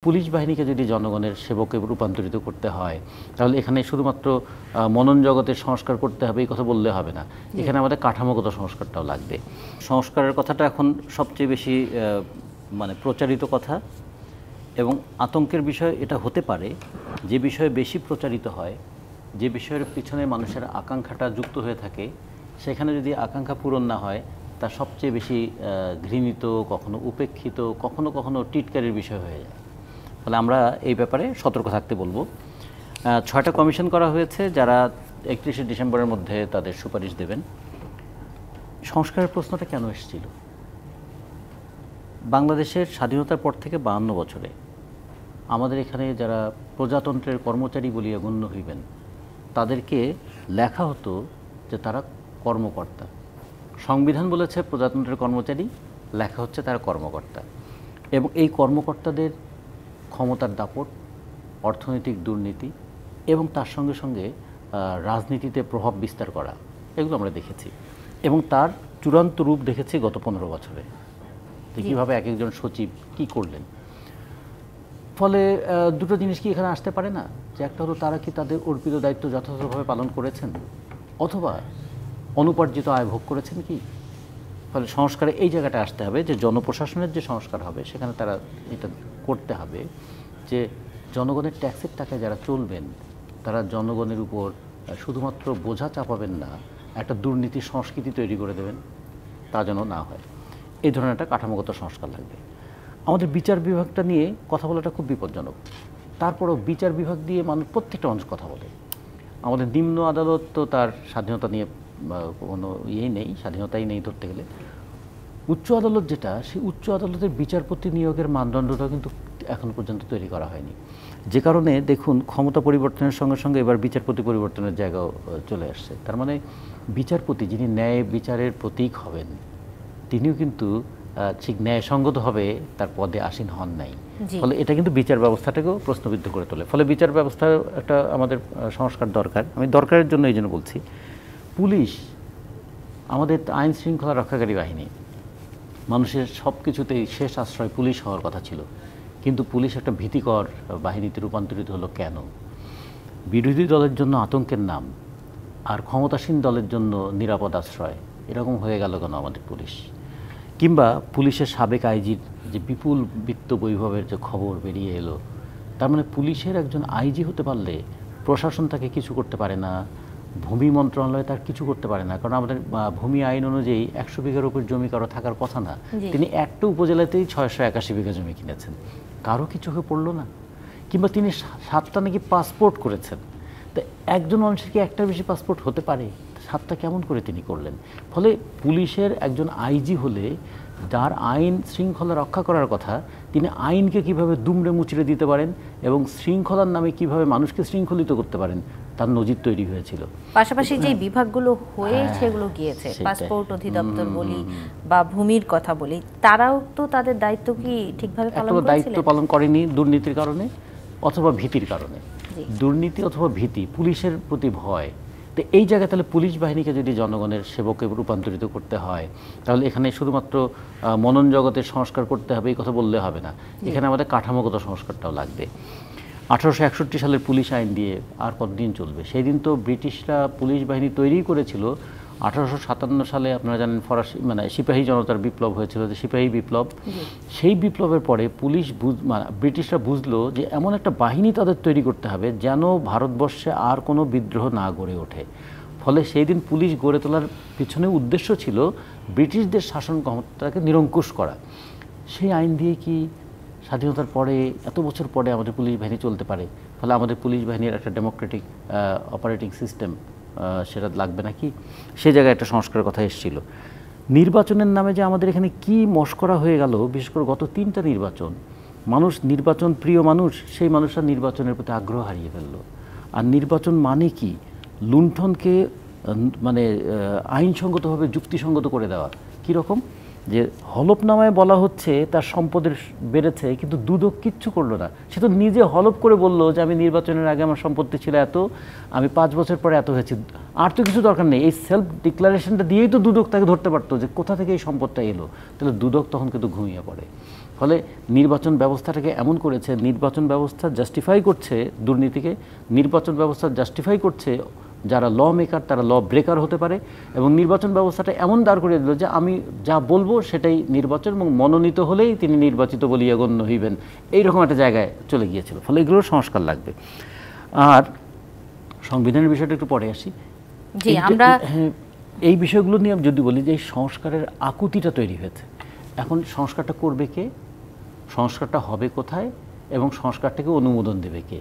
Police বাহিনীকে যদি জনগণের সেবকে রূপান্তরিত করতে হয় তাহলে এখানে শুধুমাত্র মনন জগতের সংস্কার করতে হবে এই কথা বললে হবে না, এখানে আমাদের কাঠামোগত সংস্কারটাও লাগবে। সংস্কারের কথাটা এখন সবচেয়ে বেশি মানে প্রচারিত কথা এবং আতঙ্কের বিষয় এটা হতে পারে যে বিষয়ে বেশি প্রচারিত হয়, যে বিষয়ের পিছনে মানুষের আকাঙ্ক্ষাটা যুক্ত হয়ে থাকে, সেখানে যদি আকাঙ্ক্ষা পূরণ না হয় তা সবচেয়ে বেশি ঘৃণিত, কখনো উপেক্ষিত, কখনো কখনো টিটকারির বিষয় হয়ে যায়। ফলে আমরা এই ব্যাপারে সতর্ক থাকতে বলবো। 6টা কমিশন করা হয়েছে যারা 31শে ডিসেম্বরের মধ্যে তাদের সুপারিশ দেবেন। সংস্কারের প্রশ্নটা কেন এসেছিল? বাংলাদেশের স্বাধীনতার পর থেকে 52 বছরে আমাদের এখানে যারা প্রজাতন্ত্রের কর্মচারী বলিয়া গণ্য হইবেন তাদেরকে লেখা হতো যে তারা কর্মকর্তা। সংবিধান বলেছে প্রজাতন্ত্রের কর্মচারী, লেখা হচ্ছে তারা কর্মকর্তা। এবং এই কর্মকর্তাদের ক্ষমতার দাপট, অর্থনৈতিক দুর্নীতি এবং তার সঙ্গে সঙ্গে রাজনীতিতে প্রভাব বিস্তার করা, এগুলো আমরা দেখেছি এবং তার চূড়ান্ত রূপ দেখেছি গত 15 বছরে যে কীভাবে এক একজন সচিব কি করলেন। ফলে দুটো জিনিস কি এখানে আসতে পারে না, যে একটা হলো তারা কি তাদের অর্পিত দায়িত্ব যথাযথভাবে পালন করেছেন অথবা অনুপার্জিত আয় ভোগ করেছেন কি। ফলে সংস্কারে এই জায়গাটা আসতে হবে যে জনপ্রশাসনের যে সংস্কার হবে সেখানে তারা এটা করতে হবে যে জনগণের ট্যাক্সের টাকায় যারা চলবেন তারা জনগণের উপর শুধুমাত্র বোঝা চাপাবেন না, একটা দুর্নীতির সংস্কৃতি তৈরি করে দেবেন, তা যেন না হয়। এই ধরনের একটা কাঠামোগত সংস্কার লাগবে। আমাদের বিচার বিভাগটা নিয়ে কথা বলাটা খুব বিপজ্জনক। তারপরও বিচার বিভাগ দিয়ে প্রত্যেকটা মানুষ কথা বলে। আমাদের নিম্ন আদালত তো তার স্বাধীনতা নিয়ে কোনো ইয়েই নেই, স্বাধীনতাই নেই ধরতে গেলে। উচ্চ আদালত যেটা, সেই উচ্চ আদালতের বিচারপতি নিয়োগের মানদণ্ডটা কিন্তু এখন পর্যন্ত তৈরি করা হয়নি, যে কারণে দেখুন ক্ষমতা পরিবর্তনের সঙ্গে সঙ্গে এবার বিচারপতি পরিবর্তনের জায়গাও চলে আসছে। তার মানে বিচারপতি যিনি ন্যায় বিচারের প্রতীক হবেন তিনিও কিন্তু ঠিক ন্যায়সঙ্গতভাবে তার পদে আসীন হন নাই। ফলে এটা কিন্তু বিচার ব্যবস্থাটাকেও প্রশ্নবিদ্ধ করে তোলে। ফলে বিচার ব্যবস্থা একটা আমাদের সংস্কার দরকার। আমি দরকারের জন্য এই জন্য বলছি। পুলিশ আমাদের আইন শৃঙ্খলা রক্ষাকারী বাহিনী, মানুষের সব কিছুতেই শেষ আশ্রয় পুলিশ হওয়ার কথা ছিল, কিন্তু পুলিশ একটা ভীতিকর বাহিনীতে রূপান্তরিত হলো কেন? বিরোধী দলের জন্য আতঙ্কের নাম আর ক্ষমতাসীন দলের জন্য নিরাপদ আশ্রয়, এরকম হয়ে গেল কেন আমাদের পুলিশ? কিংবা পুলিশের সাবেক আইজির যে বিপুল বিত্ত বৈভবের যে খবর বেরিয়ে এলো, তার মানে পুলিশের একজন আইজি হতে পারলে প্রশাসন তাকে কিছু করতে পারে না, ভূমি মন্ত্রণালয় তার কিছু করতে পারে না, কারণ আমাদের ভূমি আইন অনুযায়ী 100 বিঘার উপর জমি কারো থাকার কথা না। তিনি একটা উপজেলাতেই 681 বিঘা জমি কিনেছেন, কারো কিছু হয়ে পড়লো না। কিংবা তিনি 7টা নাকি পাসপোর্ট করেছেন, তো একজন মানুষের কি একটার বেশি পাসপোর্ট হতে পারে? 7টা কেমন করে তিনি করলেন? ফলে পুলিশের একজন আইজি হলে যার আইন শৃঙ্খলা রক্ষা করার কথা, তিনি আইনকে কিভাবে দুমড়ে মুচড়ে দিতে পারেন এবং শৃঙ্খলার নামে কিভাবে মানুষকে শৃঙ্খলিত করতে পারেন তার নজির তৈরি হয়েছিল। পাশাপাশি যে বিভাগগুলো হয়ে সেগুলো গিয়েছে, পাসপোর্ট অধিদপ্তর বলি বা ভূমির কথা বলি, তারাও তো তাদের দায়িত্ব কি ঠিকভাবে পালন করেছিলেন? দায়িত্ব পালন করেনি দুর্নীতির কারণে অথবা ভীতির কারণে। দুর্নীতি অথবা ভীতি, পুলিশের প্রতি ভয়। তো এই জায়গায় তাহলে পুলিশ বাহিনীকে যদি জনগণের সেবকে রূপান্তরিত করতে হয় তাহলে এখানে শুধুমাত্র মনন জগতের সংস্কার করতে হবে এই কথা বললে হবে না, এখানে আমাদের কাঠামোগত সংস্কারটাও লাগবে। 1861 সালের পুলিশ আইন দিয়ে আর কতদিন চলবে? সেই দিন তো ব্রিটিশরা পুলিশ বাহিনী তৈরি করেছিল 1857 সালে। আপনারা জানেন ফরাসি সিপাহী জনতার বিপ্লব হয়েছিল, যে সিপাহী বিপ্লব। সেই বিপ্লবের পরে পুলিশ ব্রিটিশরা বুঝলো যে এমন একটা বাহিনী তাদের তৈরি করতে হবে যেন ভারতবর্ষে আর কোনো বিদ্রোহ না গড়ে ওঠে। ফলে সেই দিন পুলিশ গড়ে তোলার পিছনে উদ্দেশ্য ছিল ব্রিটিশদের শাসন ক্ষমতাকে নিরঙ্কুশ করা। সেই আইন দিয়ে কি স্বাধীনতার পরে এত বছর পরে আমাদের পুলিশ বাহিনী চলতে পারে? ফলে আমাদের পুলিশ বাহিনীর একটা ডেমোক্রেটিক অপারেটিং সিস্টেম সেটা লাগবে নাকি? সে জায়গায় একটা সংস্কারের কথা এসেছিল। নির্বাচনের নামে যে আমাদের এখানে কি মশকরা হয়ে গেল, বিশেষ করে গত 3টা নির্বাচন, মানুষ নির্বাচন প্রিয় মানুষ, সেই মানুষরা নির্বাচনের প্রতি আগ্রহ হারিয়ে ফেলল। আর নির্বাচন মানে কি? লুণ্ঠনকে আইনসঙ্গতভাবে যুক্তিসঙ্গত করে দেওয়া। কীরকম? যে হলফনামায় বলা হচ্ছে তার সম্পদের বেড়েছে, কিন্তু দুদক কিচ্ছু করলো না। সে তো নিজে হলফ করে বললো যে আমি নির্বাচনের আগে আমার সম্পত্তি ছিল এত, আমি 5 বছর পরে এত হয়েছে, আর তো কিছু দরকার নেই। এই সেলফ ডিক্লারেশনটা দিয়েই তো দুদক তাকে ধরতে পারতো যে কোথা থেকে এই সম্পদটা এলো। তাহলে দুদক তখন কিন্তু ঘুমিয়ে পড়ে। ফলে নির্বাচন ব্যবস্থাটাকে এমন করেছে, নির্বাচন ব্যবস্থা জাস্টিফাই করছে দুর্নীতিকে, নির্বাচন ব্যবস্থা জাস্টিফাই করছে যারা ল মেকার তারা ল ব্রেকার হতে পারে, এবং নির্বাচন ব্যবস্থাটা এমন দাঁড় করে দিল যে আমি যা বলবো সেটাই নির্বাচন, এবং মনোনীত হলেই তিনি নির্বাচিত বলিয়া গণ্য হইবেন, এইরকম একটা জায়গায় চলে গিয়েছিল। ফলে এগুলোর সংস্কার লাগবে। আর সংবিধানের বিষয়টা একটু পরে আসি। জি, আমরা এই বিষয়গুলো নিয়ে যদি বলি যে এই সংস্কারের আকুতিটা তৈরি হয়েছে, এখন সংস্কারটা করবে কে, সংস্কারটা হবে কোথায়, এবং সংস্কারটাকে অনুমোদন দেবে কে,